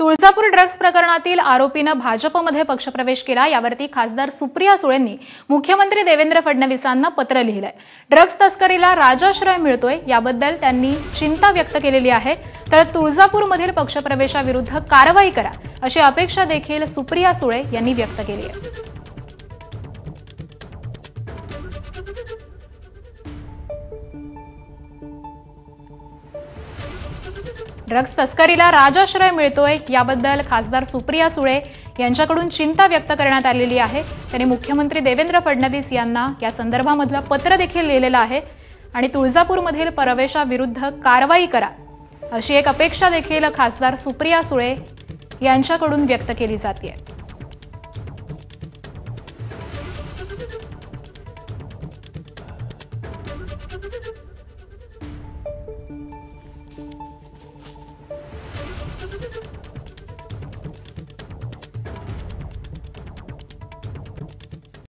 Tuljapur drugs प्रकरणातील आरोपीनं भाजपमध्ये पक्षप्रवेश केला, यावरती खासदार सुप्रिया सुळेंनी मुख्यमंत्री देवेंद्र फडणवीसांना पत्र लिहिलंय। ड्रग्ज तस्करीला राजाश्रय मिळतोय, याबद्दल त्यांनी चिंता व्यक्त केलेली आहे। तर तुळजापूरमधील पक्षप्रवेशाविरुद्ध कारवाई करा, अशी अपेक्षा देखील सुप्रिया सुळे यांनी व्यक्त केली आहे। ड्रग्ज तस्करीला राजाश्रय मिळतोय, याबद्दल खासदार सुप्रिया सुळे यांच्याकडून चिंता व्यक्त करण्यात आलेली आहे। त्यांनी मुख्यमंत्री देवेंद्र फडणवीस यांना या संदर्भामधलं पत्र देखील लिहिलेलं आहे आणि तुळजापूरमधील प्रवेशाविरुद्ध कारवाई करा, अशी एक अपेक्षा देखील खासदार सुप्रिया सुळे यांच्याकडून व्यक्त केली जाते।